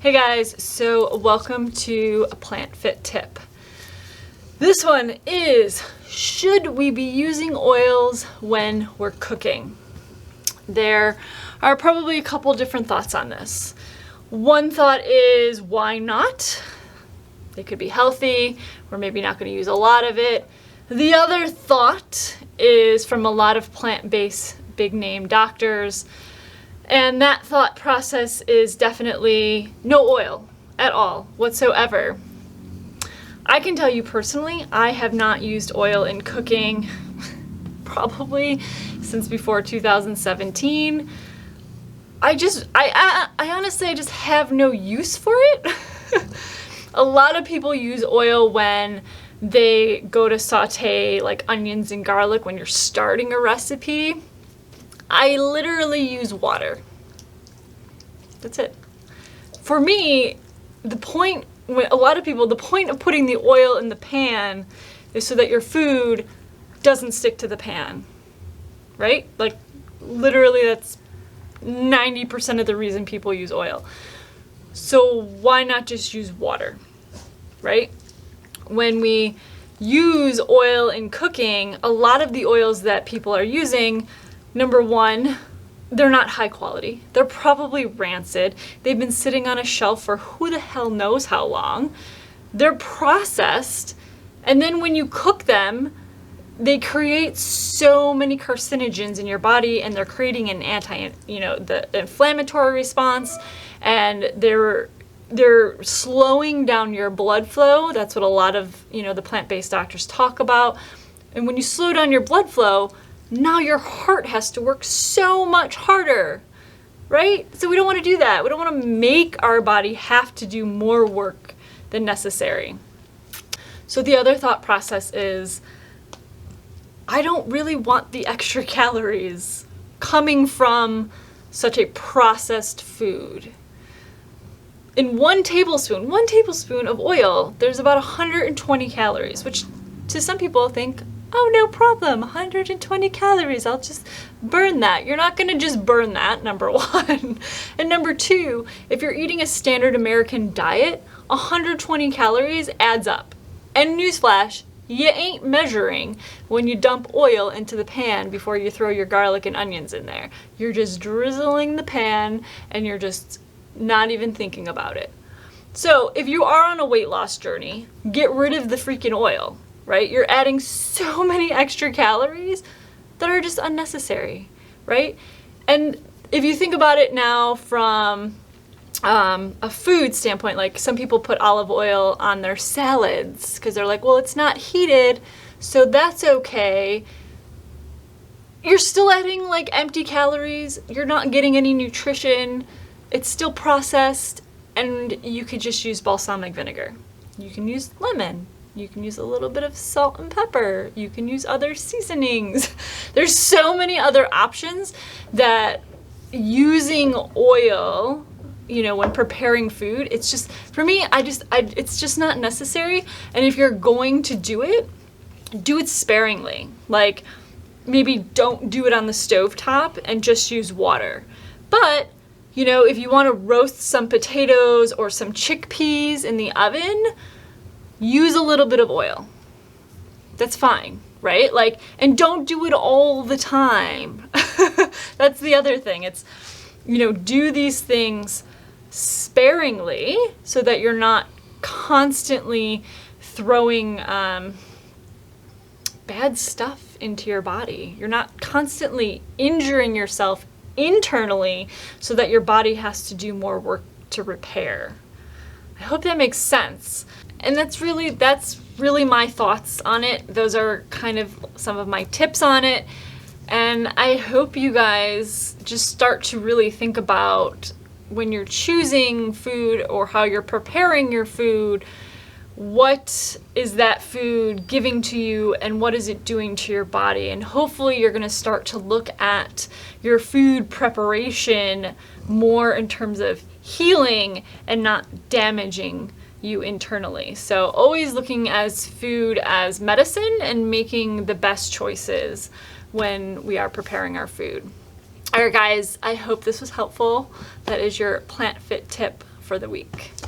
Hey guys, so welcome to a Plant Fit tip. This one is, should we be using oils when we're cooking? There are probably a couple different thoughts on this. One thought is, why not? They could be healthy. We're maybe not going to use a lot of it. The other thought is from a lot of plant-based big name doctors. And that thought process is definitely no oil at all whatsoever. I can tell you personally, I have not used oil in cooking probably since before 2017. I honestly, I just have no use for it. A lot of people use oil when they go to saute like onions and garlic when you're starting a recipe. I literally use water. That's it. For me, the point of putting the oil in the pan is so that your food doesn't stick to the pan, right? Like literally that's 90% of the reason people use oil. So why not just use water, right? When we use oil in cooking, a lot of the oils that people are using, number one, they're not high quality. They're probably rancid. They've been sitting on a shelf for who the hell knows how long. They're processed. And then when you cook them, they create so many carcinogens in your body, and they're creating an the inflammatory response, and they're slowing down your blood flow. That's what a lot of, the plant-based doctors talk about. And when you slow down your blood flow, now your heart has to work so much harder, right? So we don't want to do that. We don't want to make our body have to do more work than necessary. So the other thought process is, I don't really want the extra calories coming from such a processed food. In one tablespoon of oil, there's about 120 calories, which to some people think, oh, no problem, 120 calories, I'll just burn that. You're not gonna just burn that, number one. And number two, if you're eating a standard American diet, 120 calories adds up. And newsflash, you ain't measuring when you dump oil into the pan before you throw your garlic and onions in there. You're just drizzling the pan and you're just not even thinking about it. So if you are on a weight loss journey, get rid of the freaking oil. Right? You're adding so many extra calories that are just unnecessary, right? And if you think about it now from a food standpoint, like some people put olive oil on their salads because they're like, well, it's not heated, so that's okay. You're still adding like empty calories. You're not getting any nutrition. It's still processed, and you could just use balsamic vinegar. You can use lemon. You can use a little bit of salt and pepper. You can use other seasonings. There's so many other options that using oil, when preparing food, it's just, for me, it's just not necessary. And if you're going to do it sparingly. Like maybe don't do it on the stovetop and just use water. But, if you want to roast some potatoes or some chickpeas in the oven, use a little bit of oil. That's fine, right? And don't do it all the time. That's the other thing. It's, do these things sparingly so that you're not constantly throwing bad stuff into your body. You're not constantly injuring yourself internally so that your body has to do more work to repair. I hope that makes sense. And that's really my thoughts on it. Those are kind of some of my tips on it. And I hope you guys just start to really think about when you're choosing food or how you're preparing your food, what is that food giving to you and what is it doing to your body? And hopefully you're going to start to look at your food preparation more in terms of healing and not damaging you internally. So always looking as food as medicine and making the best choices when we are preparing our food. All right, guys, I hope this was helpful. That is your Plant Fit tip for the week.